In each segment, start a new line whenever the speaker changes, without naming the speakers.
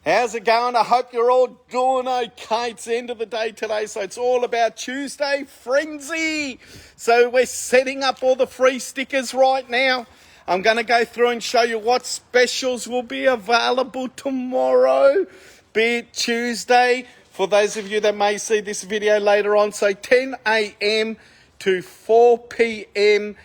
How's it going? I hope you're all doing okay. It's the end of the day today, so it's all about Tuesday Frenzy. So we're setting up all the free stickers right now. I'm going to go through and show you what specials will be available tomorrow, be it Tuesday, for those of you that may see this video later on. So 10 a.m. to 4 p.m.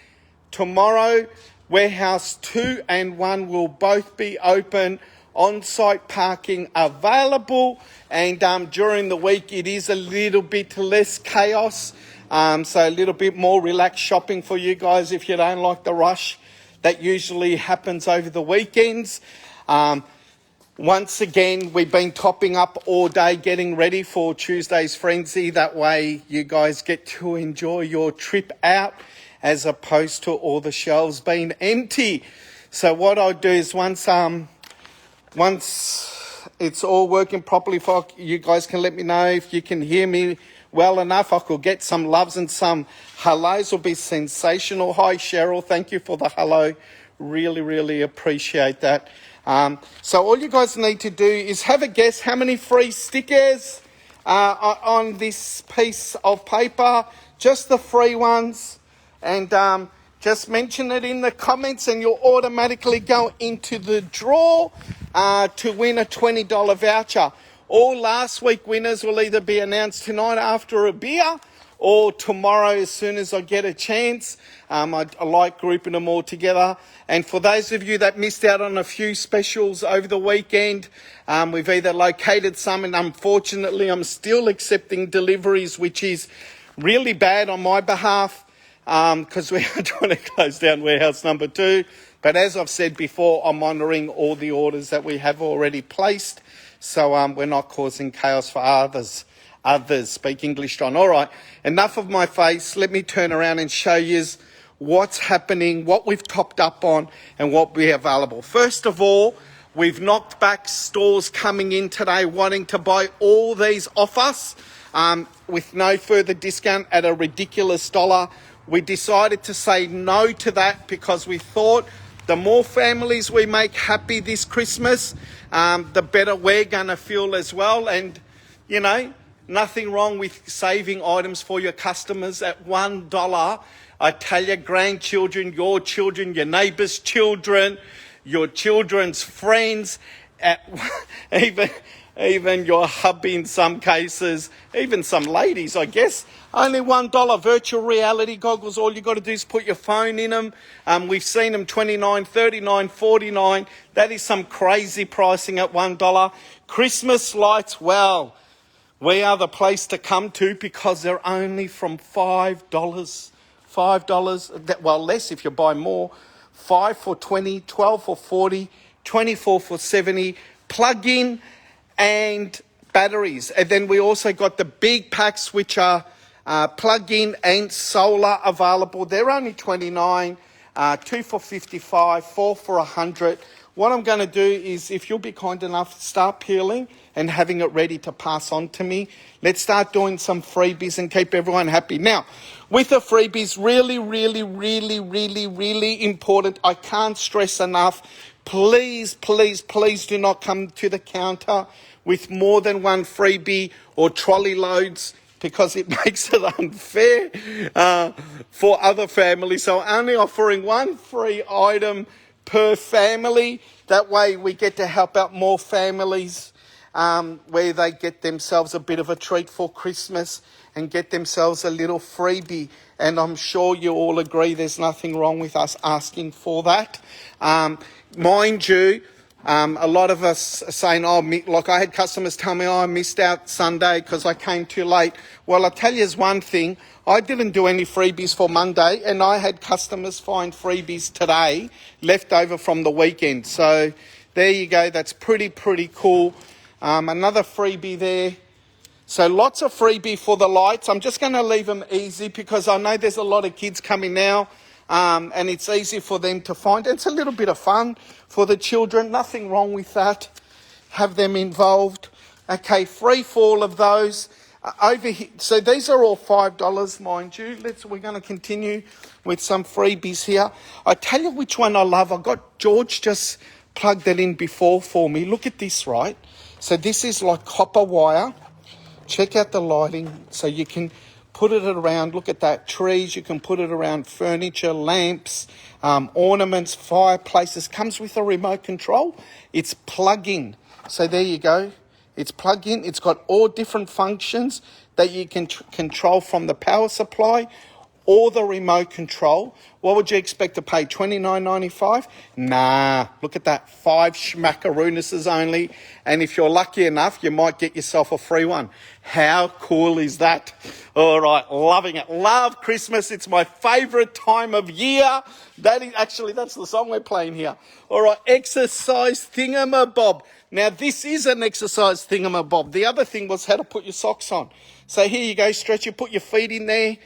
tomorrow. Warehouse 2 and 1 will both be open. On-site parking available, and during the week it is a little bit less chaos, so a little bit more relaxed shopping for you guys if you don't like the rush that usually happens over the weekends. Once again, we've been topping up all day getting ready for Tuesday's Frenzy. That way you guys get to enjoy your trip out as opposed to all the shelves being empty. So what I'll do is once it's all working properly, you guys can let me know if you can hear me well enough. I could get some loves and some hellos. Will be sensational. Hi, Cheryl. Thank you for the hello. Really, really appreciate that. So all you guys need to do is have a guess how many free stickers on this piece of paper. Just the free ones. And just mention it in the comments and you'll automatically go into the draw to win a $20 voucher. All last week winners will either be announced tonight after a beer or tomorrow as soon as I get a chance. I like grouping them all together. And for those of you that missed out on a few specials over the weekend, we've either located some, and unfortunately I'm still accepting deliveries, which is really bad on my behalf, because we are trying to close down warehouse number 2. But as I've said before, I'm honouring all the orders that we have already placed, so we're not causing chaos for others. Speak English, John. All right, enough of my face. Let me turn around and show you what's happening, what we've topped up on, and what we have available. First of all, we've knocked back stores coming in today wanting to buy all these off us with no further discount at a ridiculous $1. We decided to say no to that because we thought the more families we make happy this Christmas, the better we're going to feel as well. And, you know, nothing wrong with saving items for your customers at $1. I tell your grandchildren, your neighbours' children, your children's friends, even your hubby in some cases, even some ladies, I guess. Only $1 virtual reality goggles. All you got to do is put your phone in them. We've seen them $29, $39, $49. That is some crazy pricing at $1. Christmas lights, well, we are the place to come to because they're only from $5. $5, well, less if you buy more. 5 for 20, 12 for 40, 24 for 70. Plug in and batteries. And then we also got the big packs, which are plug-in and solar available. They're only $29, 2 for 55, 4 for 100. What I'm going to do is, if you'll be kind enough, start peeling and having it ready to pass on to me. Let's start doing some freebies and keep everyone happy. Now, with the freebies, really, really, really, really, really important. I can't stress enough. Please, please, please do not come to the counter with more than one freebie or trolley loads, because it makes it unfair for other families. So only offering one free item per family. That way we get to help out more families where they get themselves a bit of a treat for Christmas and get themselves a little freebie. And I'm sure you all agree there's nothing wrong with us asking for that. Mind you, a lot of us are saying, like I had customers tell me, I missed out Sunday because I came too late. Well, I'll tell you one thing. I didn't do any freebies for Monday, and I had customers find freebies today left over from the weekend. So there you go. That's pretty cool. Another freebie there. So lots of freebie for the lights. I'm just going to leave them easy because I know there's a lot of kids coming now. And it's easy for them to find. It's a little bit of fun for the children. Nothing wrong with that. Have them involved. Okay, free for all of those. Over here, so these are all $5, mind you. We're going to continue with some freebies here. I tell you which one I love. I got George just plug that in before for me. Look at this, right? So this is like copper wire. Check out the lighting. So you can put it around, look at that, trees. You can put it around furniture, lamps, ornaments, fireplaces. Comes with a remote control. It's plug-in. So there you go. It's plug-in. It's got all different functions that you can control from the power supply or the remote control. What would you expect to pay? $29.95? Nah, look at that. 5 schmackaroonises only. And if you're lucky enough, you might get yourself a free one. How cool is that? All right, loving it. Love Christmas. It's my favourite time of year. That's the song we're playing here. All right, exercise thingamabob. Now, this is an exercise thingamabob. The other thing was how to put your socks on. So here you go, stretch. You put your feet in there.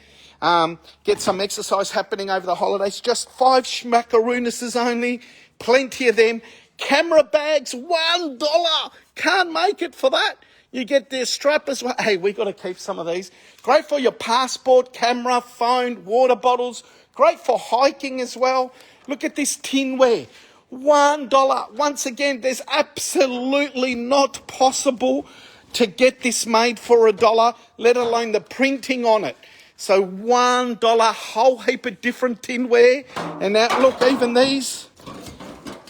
Get some exercise happening over the holidays. Just 5 schmackaroonises only. Plenty of them. Camera bags, $1. Can't make it for that. You get their strap as well. Hey, we got to keep some of these. Great for your passport, camera, phone, water bottles. Great for hiking as well. Look at this tinware. $1. Once again, there's absolutely not possible to get this made for $1, let alone the printing on it. So $1, whole heap of different tinware. And now, look, even these,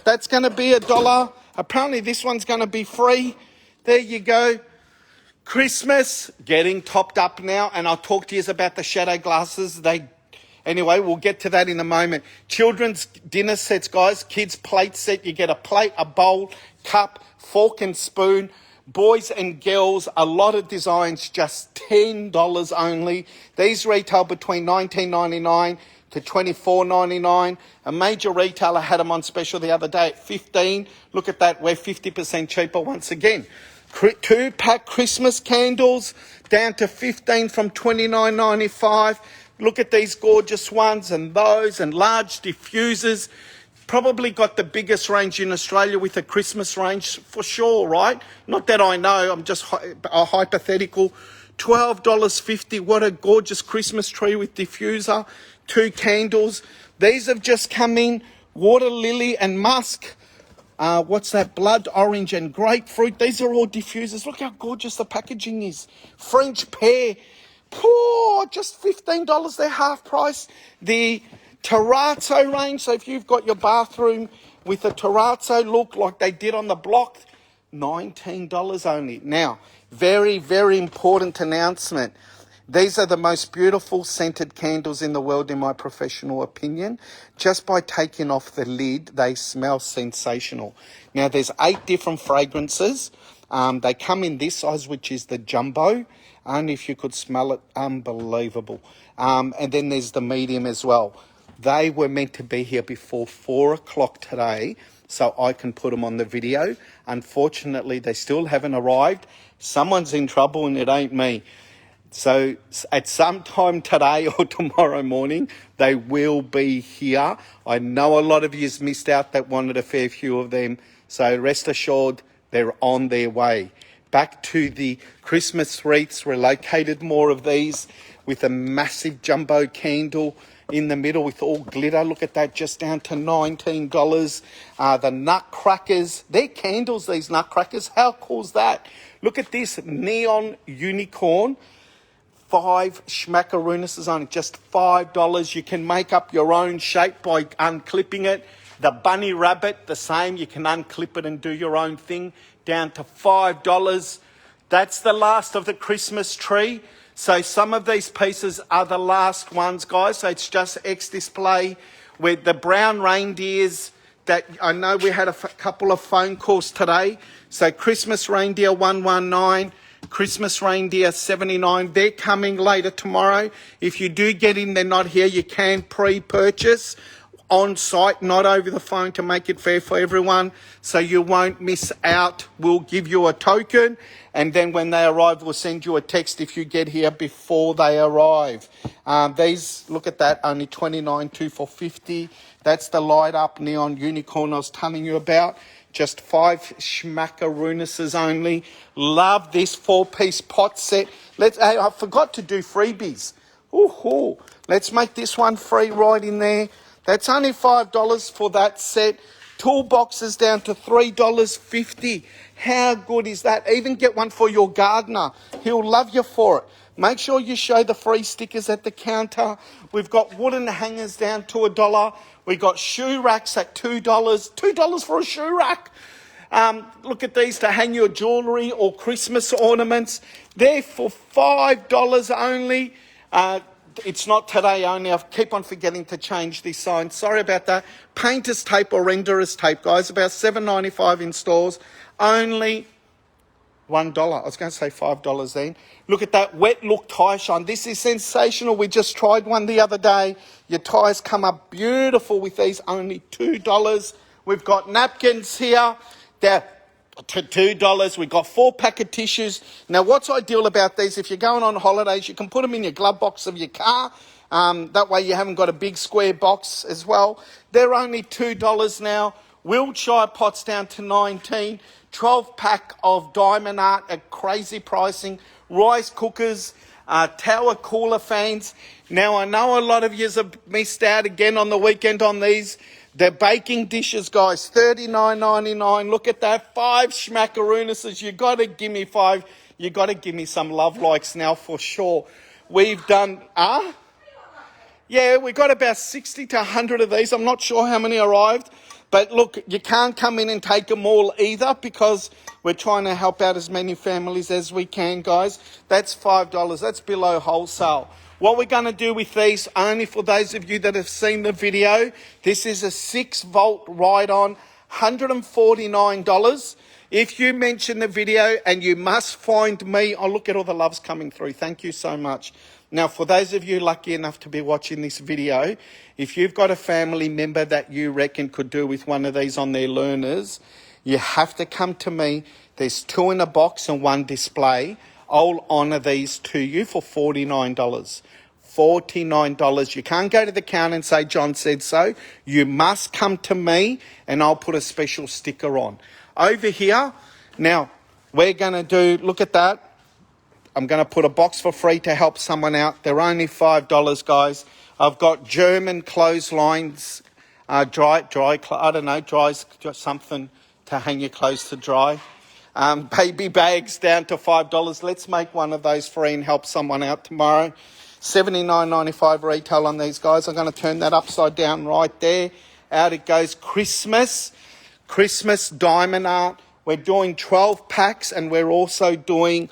that's going to be $1. Apparently this one's going to be free. There you go. Christmas, getting topped up now. And I'll talk to you about the shadow glasses. Anyway, we'll get to that in a moment. Children's dinner sets, guys. Kids' plate set. You get a plate, a bowl, cup, fork and spoon. Boys and girls, a lot of designs, just $10 only. These retail between $19.99 to $24.99. A major retailer had them on special the other day at $15. Look at that, we're 50% cheaper once again. 2-pack Christmas candles down to $15 from $29.95. Look at these gorgeous ones and those and large diffusers. Probably got the biggest range in Australia with a Christmas range for sure, right? Not that I know, I'm just a hypothetical. $12.50, what a gorgeous Christmas tree with diffuser. 2 candles. These have just come in, water lily and musk. What's that? Blood orange and grapefruit. These are all diffusers. Look how gorgeous the packaging is. French pear. Poor, just $15, they're half price. The terrazzo range, so if you've got your bathroom with a terrazzo look like they did on the block, $19 only. Now, very, very important announcement. These are the most beautiful scented candles in the world, in my professional opinion. Just by taking off the lid, they smell sensational. Now, there's 8 different fragrances. They come in this size, which is the jumbo. Only if you could smell it, unbelievable. And then there's the medium as well. They were meant to be here before 4 o'clock today, so I can put them on the video. Unfortunately, they still haven't arrived. Someone's in trouble and it ain't me. So at some time today or tomorrow morning, they will be here. I know a lot of you's missed out that wanted a fair few of them. So rest assured, they're on their way. Back to the Christmas wreaths, relocated more of these with a massive jumbo candle in the middle with all glitter. Look at that, just down to $19. The nutcrackers, they're candles, these nutcrackers. How cool is that? Look at this neon unicorn. 5 schmackaroonises only, just $5. You can make up your own shape by unclipping it. The bunny rabbit, the same. You can unclip it and do your own thing. Down to $5. That's the last of the Christmas tree. So some of these pieces are the last ones, guys. So it's just X-Display with the brown reindeers that I know we had a couple of phone calls today. So Christmas reindeer 119, Christmas reindeer 79. They're coming later tomorrow. If you do get in, they're not here, you can pre-purchase on site, not over the phone, to make it fair for everyone, so you won't miss out. We'll give you a token, and then when they arrive, we'll send you a text if you get here before they arrive. These, look at that, only $29.2 for $50. That's the light up neon unicorn I was telling you about. Just 5 schmackaroonises only. Love this 4-piece pot set. Hey, I forgot to do freebies. Let's make this one free right in there. That's only $5 for that set. Toolboxes down to $3.50. How good is that? Even get one for your gardener. He'll love you for it. Make sure you show the free stickers at the counter. We've got wooden hangers down to $1. We've got shoe racks at $2. $2 for a shoe rack. Look at these to hang your jewellery or Christmas ornaments. They're for $5 only. It's not today only. I keep on forgetting to change this sign. Sorry about that. Painter's tape or renderer's tape, guys. About $7.95 in stores. Only $1. I was going to say $5 then. Look at that wet look tyre shine. This is sensational. We just tried one the other day. Your tyres come up beautiful with these. Only $2. We've got napkins here. They're to $2. We've got 4-pack of tissues. Now, what's ideal about these, if you're going on holidays, you can put them in your glove box of your car. That way you haven't got a big square box as well. They're only $2 now. Wiltshire pots down to $19. 12-pack of Diamond Art at crazy pricing. Rice cookers, tower cooler fans. Now, I know a lot of you have missed out again on the weekend on these. They're baking dishes, guys, $39.99. Look at that, 5 schmackaroonises. You got to give me 5. You got to give me some love likes now for sure. We've done, yeah, we got about 60 to 100 of these. I'm not sure how many arrived. But look, you can't come in and take them all either because we're trying to help out as many families as we can, guys. That's $5. That's below wholesale. What we're going to do with these, only for those of you that have seen the video, this is a 6-volt ride-on, $149. If you mention the video, and you must find me, oh, look at all the loves coming through. Thank you so much. Now, for those of you lucky enough to be watching this video, if you've got a family member that you reckon could do with one of these on their learners, you have to come to me. There's 2 in a box and 1 display. I'll honour these to you for $49. $49. You can't go to the counter and say, John said so. You must come to me and I'll put a special sticker on. Over here, now, we're going to do, look at that. I'm going to put a box for free to help someone out. They're only $5, guys. I've got German clotheslines, dry, I don't know, dries something to hang your clothes to dry. Baby bags down to $5. Let's make one of those free and help someone out tomorrow. $79.95 retail on these, guys. I'm going to turn that upside down right there. Out it goes. Christmas Diamond Art. We're doing 12 packs and we're also doing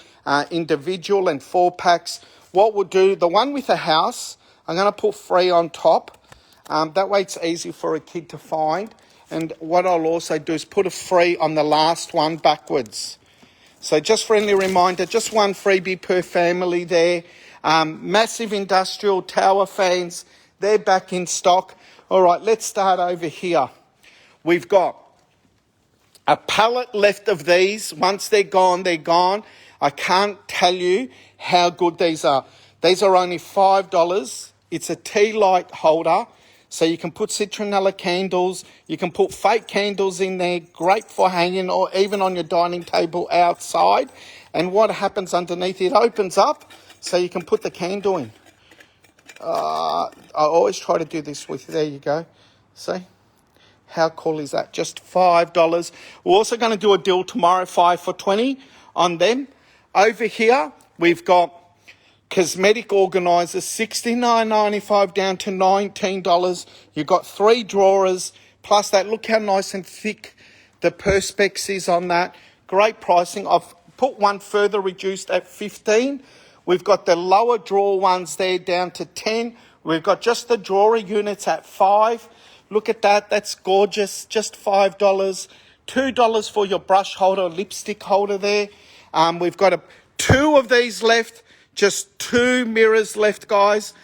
individual and 4 packs. What we'll do, the one with the house, I'm going to put free on top. That way it's easy for a kid to find. And what I'll also do is put a free on the last one backwards. So just friendly reminder, just one freebie per family there. Massive industrial tower fans, they're back in stock. All right, let's start over here. We've got a pallet left of these. Once they're gone, they're gone. I can't tell you how good these are. These are only $5. It's a tea light holder. So you can put citronella candles, you can put fake candles in there, great for hanging or even on your dining table outside. And what happens underneath, it opens up so you can put the candle in. I always try to do this with, there you go. See? How cool is that? Just $5. We're also going to do a deal tomorrow, 5 for $20 on them. Over here, we've got cosmetic organisers, $69.95 down to $19. You've got 3 drawers, plus that. Look how nice and thick the perspex is on that. Great pricing. I've put one further reduced at $15. We've got the lower drawer ones there down to $10. We've got just the drawer units at $5. Look at that. That's gorgeous. Just $5. $2 for your brush holder, lipstick holder there. We've got 2 of these left. Just 2 mirrors left, guys.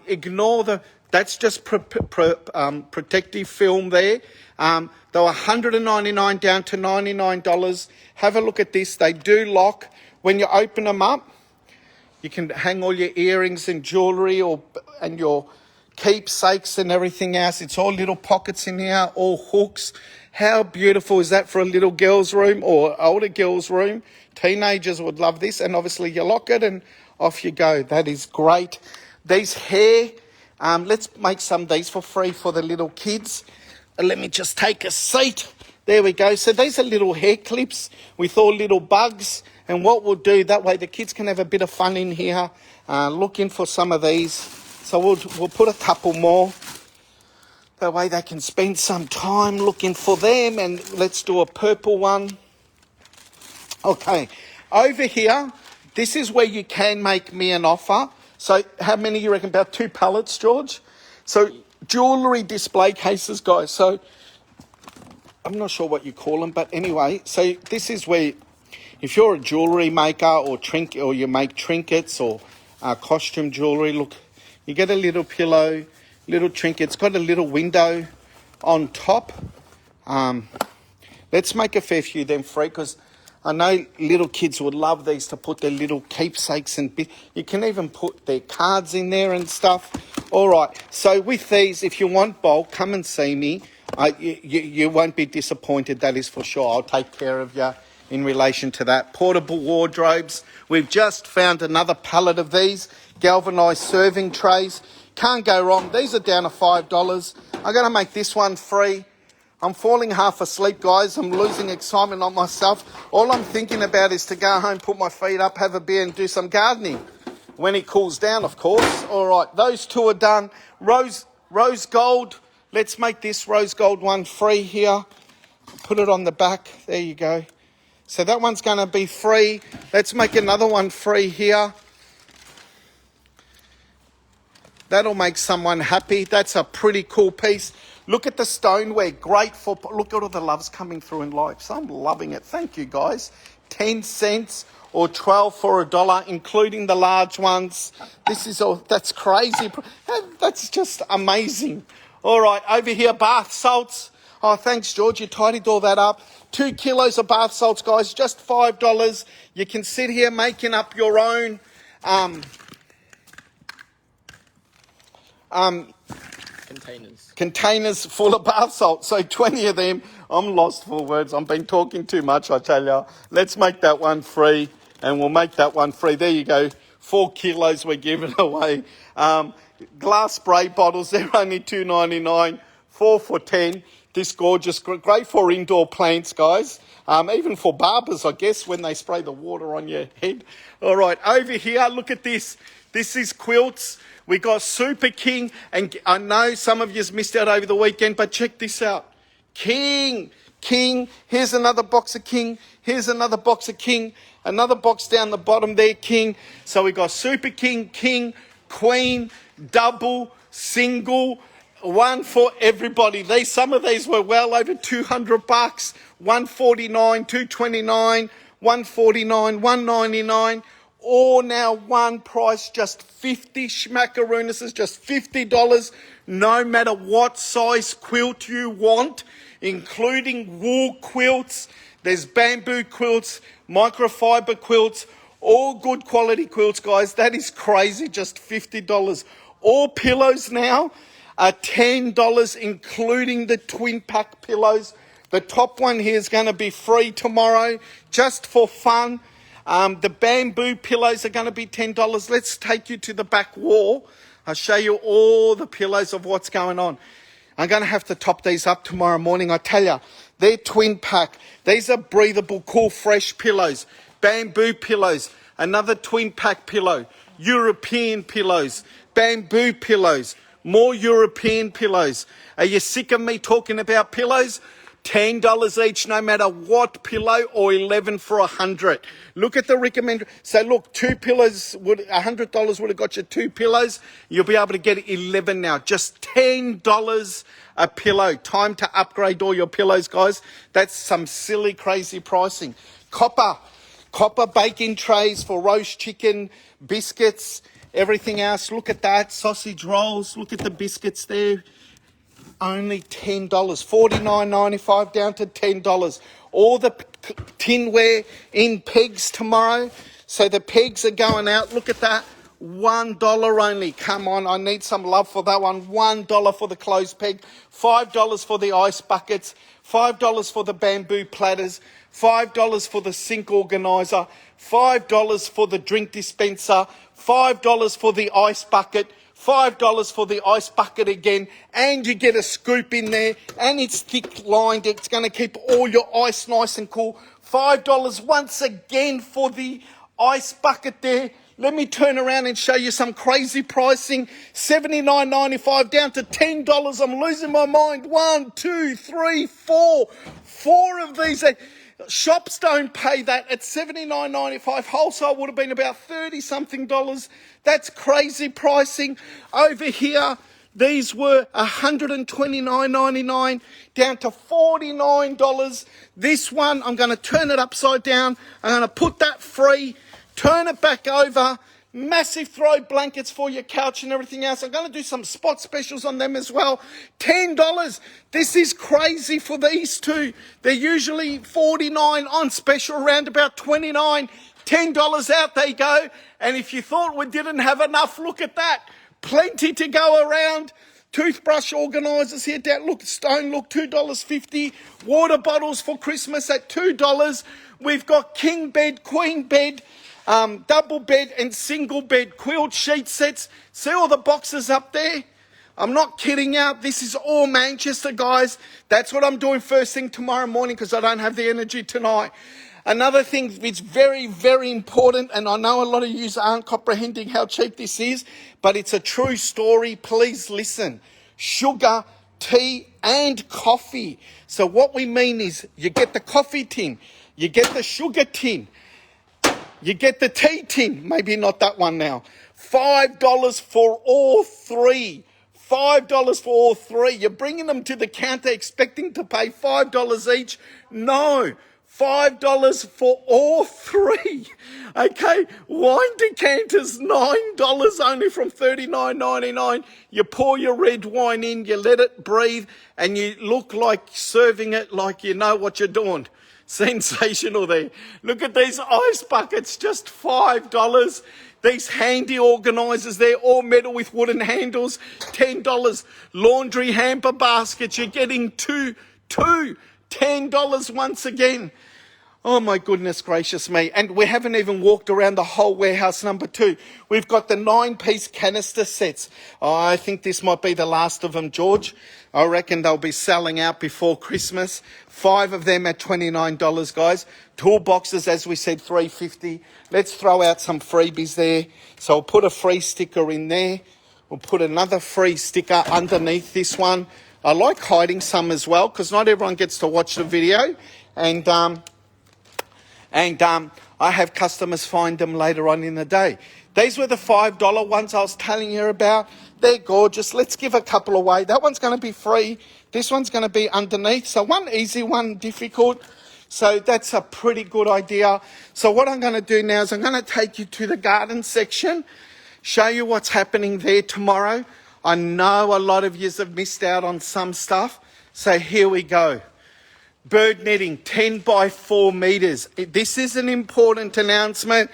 Ignore that's just protective film there. They were $199 down to $99. Have a look at this. They do lock. When you open them up, you can hang all your earrings and jewellery and your keepsakes and everything else. It's all little pockets in here, all hooks. How beautiful is that for a little girl's room or older girl's room? Teenagers would love this. And obviously you lock it and off you go. That is great. These hair, let's make some of these for free for the little kids. let me just take a seat. There we go. So these are little hair clips with all little bugs. And what we'll do, that way the kids can have a bit of fun in here, looking for some of these. So we'll put a couple more. That way they can spend some time looking for them. And let's do a purple one. Okay, over here, this is where you can make me an offer. So how many you reckon? About 2 pallets, George? So jewellery display cases, guys. So I'm not sure what you call them, but anyway, so this is where, if you're a jewellery maker or you make trinkets or costume jewellery, look, you get a little pillow, little trinket. It's got a little window on top. Let's make a fair few then free, because I know little kids would love these to put their little keepsakes and you can even put their cards in there and stuff. All right, so with these, if you want bulk, come and see me. You won't be disappointed, that is for sure. I'll take care of you in relation to that. Portable wardrobes. We've just found another pallet of these. Galvanised serving trays. Can't go wrong. These are down to $5. I'm going to make this one free. I'm falling half asleep, guys. I'm losing excitement on myself. All I'm thinking about is to go home, put my feet up, have a beer and do some gardening. When it cools down, of course. All right, those two are done. Rose gold. Let's make this rose gold one free here. Put it on the back. There you go. So that one's going to be free. Let's make another one free here. That'll make someone happy. That's a pretty cool piece. Look at the stoneware. Great for... Look at all the loves coming through in lights. I'm loving it. Thank you, guys. 10 cents or 12 for $1, including the large ones. This is all... That's crazy. That's just amazing. All right, over here, bath salts. Oh, thanks, George. You tidied all that up. 2 kilos of bath salts, guys, just $5. You can sit here making up your own containers full of bath salt. So 20 of them. I'm lost for words. I've been talking too much, I tell you. Let's make that one free, and we'll make that one free. There you go. 4 kilos we're giving away. Glass spray bottles, they're only $2.99, 4 for $10. This gorgeous, great for indoor plants, guys. Even for barbers, I guess, when they spray the water on your head. All right, over here, look at this. This is quilts. We got Super King, and I know some of you's missed out over the weekend, but check this out. King. Here's another box of King. Here's another box of King. Another box down the bottom there, King. So we got Super King, King, Queen, double, single, one for everybody. Some of these were well over $200. $149, $229, $149, $199. All now one price, just 50 schmackaroonises, just $50. No matter what size quilt you want, including wool quilts. There's bamboo quilts, microfiber quilts, all good quality quilts, guys. That is crazy, just $50. All pillows now are $10, including the twin pack pillows. The top one here is going to be free tomorrow, just for fun. The bamboo pillows are going to be $10. Let's take you to the back wall. I'll show you all the pillows of what's going on. I'm going to have to top these up tomorrow morning. I tell you, they're twin pack. These are breathable, cool, fresh pillows. Bamboo pillows, another twin pack pillow, European pillows, bamboo pillows, more European pillows. Are you sick of me talking about pillows? $10 each, no matter what pillow, or $11 for $100. Look at the recommend. So look, 2 pillows $100 would have got you 2 pillows. You'll be able to get 11 now. Just $10 a pillow. Time to upgrade all your pillows, guys. That's some silly, crazy pricing. Copper baking trays for roast chicken, biscuits, everything else. Look at that. Sausage rolls. Look at the biscuits there. Only $10, $49.95 down to $10. All the tinware in pegs tomorrow. So the pegs are going out. Look at that. $1 only. Come on, I need some love for that one. $1 for the clothes peg. $5 for the ice buckets. $5 for the bamboo platters. $5 for the sink organizer. $5 for the drink dispenser. $5 for the ice bucket. $5 for the ice bucket again, and you get a scoop in there, and it's thick lined. It's going to keep all your ice nice and cool. $5 once again for the ice bucket there. Let me turn around and show you some crazy pricing. $79.95 down to $10. I'm losing my mind. 1, 2, 3, 4. 4 of these. Shops don't pay that at $79.95. Wholesale would have been about $30-something. That's crazy pricing. Over here, these were $129.99 down to $49. This one, I'm going to turn it upside down. I'm going to put that free, turn it back over. Massive throw blankets for your couch and everything else. I'm going to do some spot specials on them as well. $10. This is crazy for these two. They're usually $49 on special, around about $29. $10 out they go. And if you thought we didn't have enough, look at that. Plenty to go around. Toothbrush organisers here. Look, Stone, look, $2.50. Water bottles for Christmas at $2. We've got king bed, queen bed, double bed and single bed quilt sheet sets. See all the boxes up there? I'm not kidding out. This is all Manchester, guys. That's what I'm doing first thing tomorrow morning because I don't have the energy tonight. Another thing that's very, very important, and I know a lot of you aren't comprehending how cheap this is, but it's a true story. Please listen. Sugar, tea, and coffee. So what we mean is you get the coffee tin, you get the sugar tin, you get the tea tin, maybe not that one now. $5 for all three. $5 for all three. You're bringing them to the counter expecting to pay $5 each. No, $5 for all three. Okay, wine decanters, $9 only from $39.99. You pour your red wine in, you let it breathe, and you look like serving it like you know what you're doing. Sensational there. Look at these ice buckets, just $5. These handy organisers, they're all metal with wooden handles, $10. Laundry hamper baskets, you're getting two, $10 once again. Oh my goodness gracious me. And we haven't even walked around the whole warehouse number 2. We've got the 9-piece canister sets. Oh, I think this might be the last of them, George. I reckon they'll be selling out before Christmas. 5 of them at $29, guys. Toolboxes, as we said, $3.50. Let's throw out some freebies there. So I'll put a free sticker in there. We'll put another free sticker underneath this one. I like hiding some as well because not everyone gets to watch the video. And I have customers find them later on in the day. These were the $5 ones I was telling you about. They're gorgeous. Let's give a couple away. That one's going to be free. This one's going to be underneath. So one easy, one difficult. So that's a pretty good idea. So what I'm going to do now is I'm going to take you to the garden section, show you what's happening there tomorrow. I know a lot of you have missed out on some stuff. So here we go. Bird netting, 10 by 4 metres. This is an important announcement.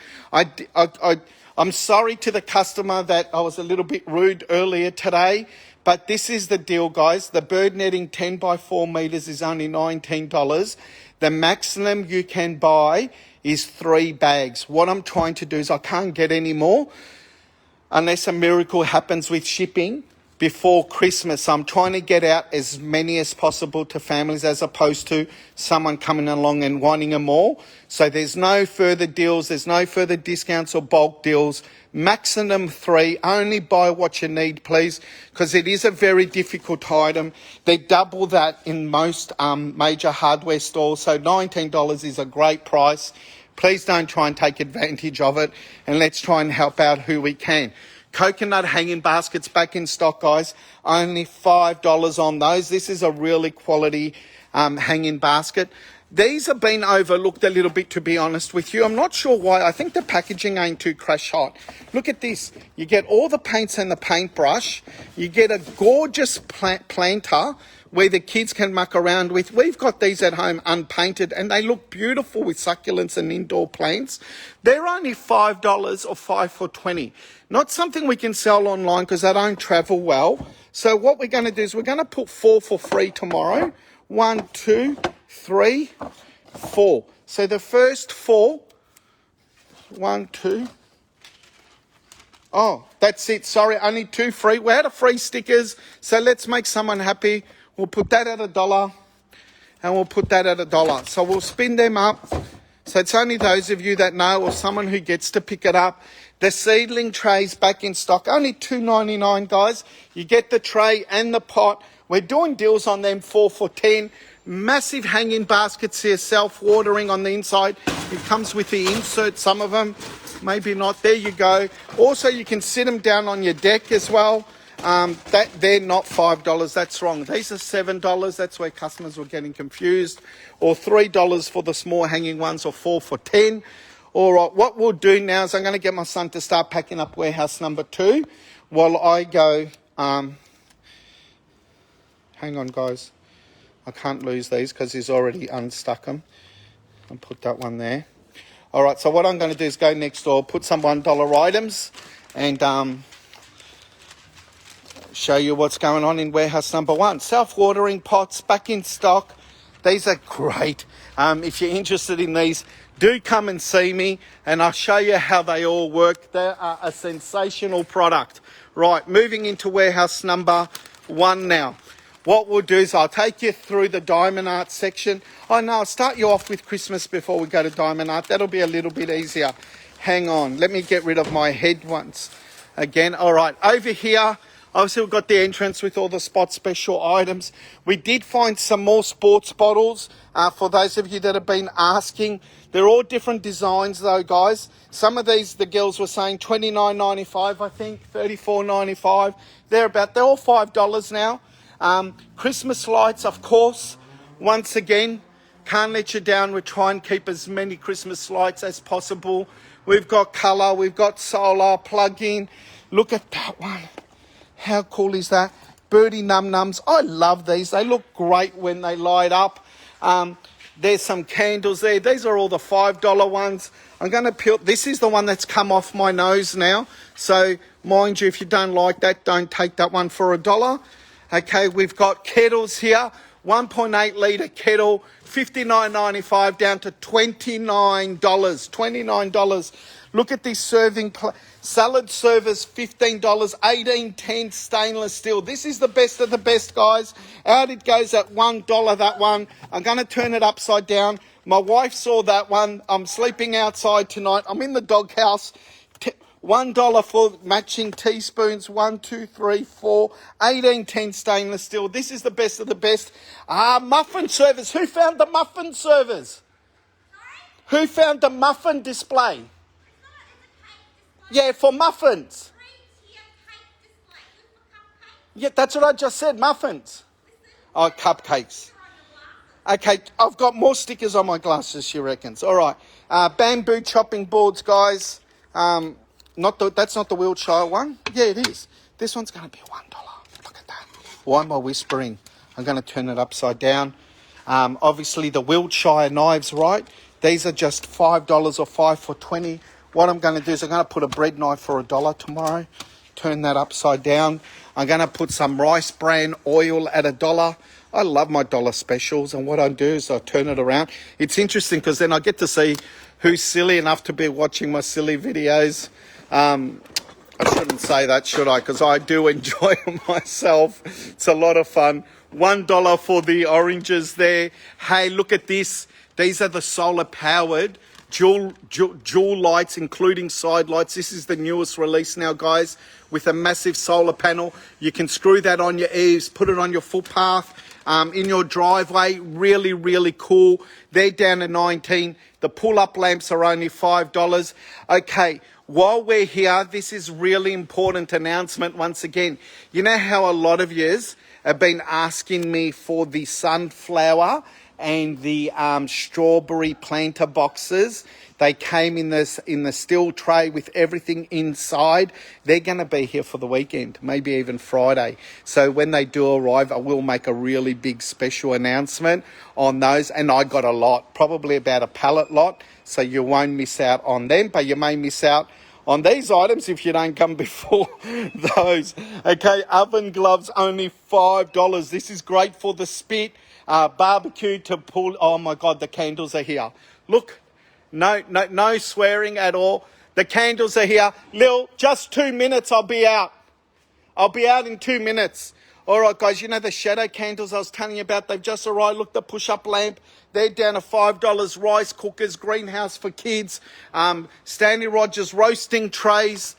I'm sorry to the customer that I was a little bit rude earlier today, but this is the deal, guys. The bird netting 10 by 4 metres is only $19. The maximum you can buy is 3 bags. What I'm trying to do is I can't get any more unless a miracle happens with shipping before Christmas. So I'm trying to get out as many as possible to families as opposed to someone coming along and wanting them all. So there's no further deals, there's no further discounts or bulk deals. Maximum 3, only buy what you need, please, because it is a very difficult item. They double that in most major hardware stores, so $19 is a great price. Please don't try and take advantage of it, and let's try and help out who we can. Coconut hanging baskets back in stock, guys. Only $5 on those. This is a really quality hanging basket. These have been overlooked a little bit, to be honest with you. I'm not sure why. I think the packaging ain't too crash hot. Look at this. You get all the paints and the paintbrush. You get a gorgeous planter where the kids can muck around with. We've got these at home unpainted and they look beautiful with succulents and indoor plants. They're only $5 or 5 for $20. Not something we can sell online because they don't travel well. So what we're going to do is we're going to put 4 for free tomorrow. 1, 2, 3, 4. So the first 4, 1, 2. Oh, that's it. Sorry, only 2 free. We're out of free stickers, so let's make someone happy. We'll put that at $1, and we'll put that at $1. So we'll spin them up. So it's only those of you that know or someone who gets to pick it up. The seedling tray's back in stock. Only $2.99, guys. You get the tray and the pot. We're doing deals on them 4 for $10. Massive hanging baskets here, self-watering on the inside. It comes with the insert, some of them. Maybe not. There you go. Also, you can sit them down on your deck as well. They're not $5. That's wrong. These are $7. That's where customers were getting confused. Or $3 for the small hanging ones, or 4 for $10. All right. What we'll do now is I'm going to get my son to start packing up warehouse number 2 while I go. Hang on, guys. I can't lose these because he's already unstuck them. I'll put that one there. All right, so what I'm going to do is go next door, put some $1 items, and show you what's going on in warehouse number 1. Self-watering pots back in stock. These are great. If you're interested in these, do come and see me, and I'll show you how they all work. They are a sensational product. Right, moving into warehouse number 1 now. What we'll do is I'll take you through the Diamond Art section. Oh no, I'll start you off with Christmas before we go to Diamond Art. That'll be a little bit easier. Hang on, let me get rid of my head once again. All right, over here, obviously we've got the entrance with all the spot special items. We did find some more sports bottles for those of you that have been asking. They're all different designs though, guys. Some of these, the girls were saying $29.95, I think, $34.95. They're all $5 now. Christmas lights, of course, once again, can't let you down. We try and keep as many Christmas lights as possible. We've got colour, we've got solar, plug-in. Look at that one. How cool is that? Birdie Num Nums. I love these. They look great when they light up. There's some candles there. These are all the $5 ones. I'm going to peel. This is the one that's come off my nose now. So, mind you, if you don't like that, don't take that one for $1. Okay, we've got kettles here, 1.8 litre kettle, $59.95 down to $29. $29. Look at this serving salad servers, $15, 1810 stainless steel. This is the best of the best, guys. Out it goes at $1, that one. I'm going to turn it upside down. My wife saw that one. I'm sleeping outside tonight. I'm in the doghouse. $1 for matching teaspoons, 1, 2, 3, 4, 1810 stainless steel. This is the best of the best. Muffin servers. Who found the muffin servers? Sorry? Who found the muffin display? Yeah, for muffins. Yeah, that's what I just said, muffins. Oh, cupcakes. Okay, I've got more stickers on my glasses, she reckons. All right. Bamboo chopping boards, guys. That's not the Wiltshire one. Yeah, it is. This one's going to be $1. Look at that. Why am I whispering? I'm going to turn it upside down. Obviously, the Wiltshire knives, right? These are just $5 or 5 for $20. What I'm going to do is I'm going to put a bread knife for $1 tomorrow. Turn that upside down. I'm going to put some rice bran oil at $1. I love my dollar specials, and what I do is I turn it around. It's interesting because then I get to see who's silly enough to be watching my silly videos. I shouldn't say that, should I? Because I do enjoy them myself. It's a lot of fun. $1 for the oranges there. Hey, look at this. These are the solar-powered dual lights, including side lights. This is the newest release now, guys, with a massive solar panel. You can screw that on your eaves, put it on your footpath, in your driveway. Really, really cool. They're down to $19. The pull-up lamps are only $5. Okay. While we're here, this is really important announcement once again. You know how a lot of yous have been asking me for the sunflower and the strawberry planter boxes. They came in the steel tray with everything inside. They're going to be here for the weekend, maybe even Friday. So when they do arrive, I will make a really big special announcement on those. And I got a lot, probably about a pallet lot. So you won't miss out on them, but you may miss out on these items if you don't come before those. Okay, oven gloves, only $5. This is great for the spit, barbecue to pull. Oh my God, the candles are here. Look, no swearing at all. The candles are here. Lil, just 2 minutes, I'll be out. I'll be out in 2 minutes. All right, guys, you know the shadow candles I was telling you about? They've just arrived. Look, the push-up lamp. They're down to $5. Rice cookers, greenhouse for kids, Stanley Rogers roasting trays.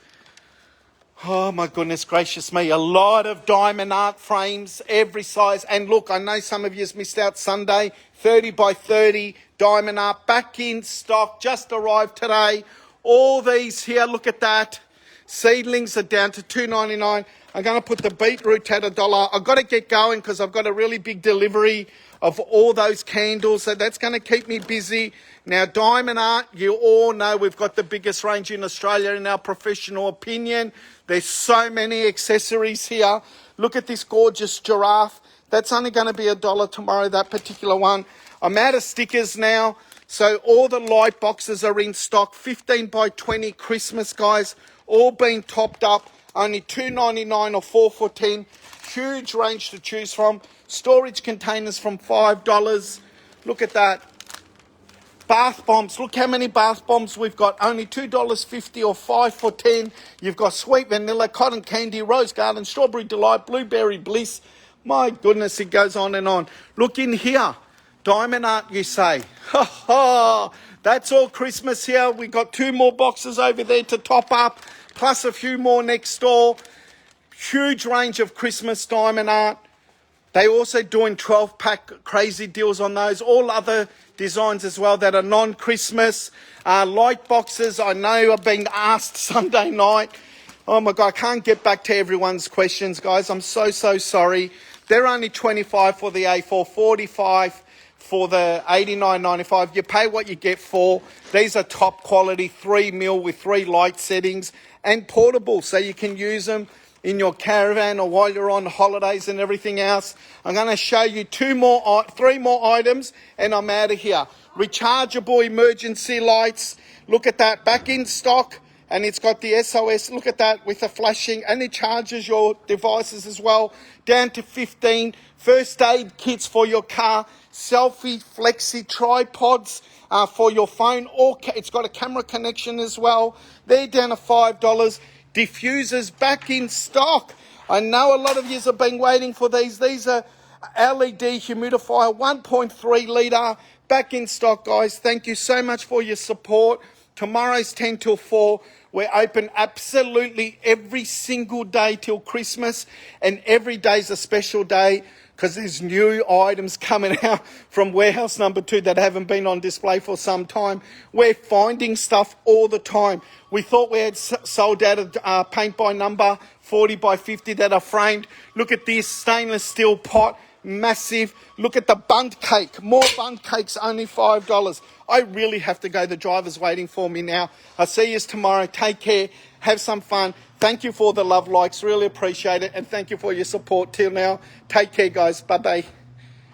Oh, my goodness gracious me. A lot of diamond art frames, every size. And look, I know some of you missed out Sunday. 30 by 30 diamond art back in stock. Just arrived today. All these here, look at that. Seedlings are down to $2.99. I'm going to put the beetroot at $1. I've got to get going because I've got a really big delivery of all those candles. So that's going to keep me busy. Now, diamond art, you all know we've got the biggest range in Australia in our professional opinion. There's so many accessories here. Look at this gorgeous giraffe. That's only going to be $1 tomorrow, that particular one. I'm out of stickers now. So all the light boxes are in stock. 15 by 20 Christmas, guys. All being topped up. Only $2.99 or $4 for $10. Huge range to choose from. Storage containers from $5. Look at that. Bath bombs. Look how many bath bombs we've got. Only $2.50 or $5 for $10. You've got sweet vanilla, cotton candy, rose garden, strawberry delight, blueberry bliss. My goodness, it goes on and on. Look in here. Diamond art, you say. Ha ha. That's all Christmas here. We got 2 more boxes over there to top up, plus a few more next door. Huge range of Christmas diamond art. They also doing 12-pack crazy deals on those. All other designs as well that are non-Christmas. Light boxes, I know are being asked Sunday night. Oh my God, I can't get back to everyone's questions, guys. I'm so sorry. They're only $25 for the A4, $45 for the $89.95. You pay what you get for. These are top quality, 3 mil with 3 light settings and portable, so you can use them in your caravan or while you're on holidays and everything else. I'm going to show you 3 more items and I'm out of here. Rechargeable emergency lights. Look at that, back in stock. And it's got the SOS, look at that, with the flashing, and it charges your devices as well, down to 15. First aid kits for your car, selfie, flexi, tripods for your phone, or it's got a camera connection as well. They're down to $5. Diffusers back in stock. I know a lot of you have been waiting for these. These are LED humidifier, 1.3 litre, back in stock, guys. Thank you so much for your support. Tomorrow's 10 till 4. We're open absolutely every single day till Christmas, and every day's a special day because there's new items coming out from warehouse number 2 that haven't been on display for some time. We're finding stuff all the time. We thought we had sold out of paint by number 40 by 50 that are framed. Look at this stainless steel pot. Massive. Look at the bundt cake. More bundt cakes, only $5. I really have to go. The driver's waiting for me now. I'll see you tomorrow. Take care. Have some fun. Thank you for the love likes. Really appreciate it. And thank you for your support till now. Take care, guys. Bye-bye.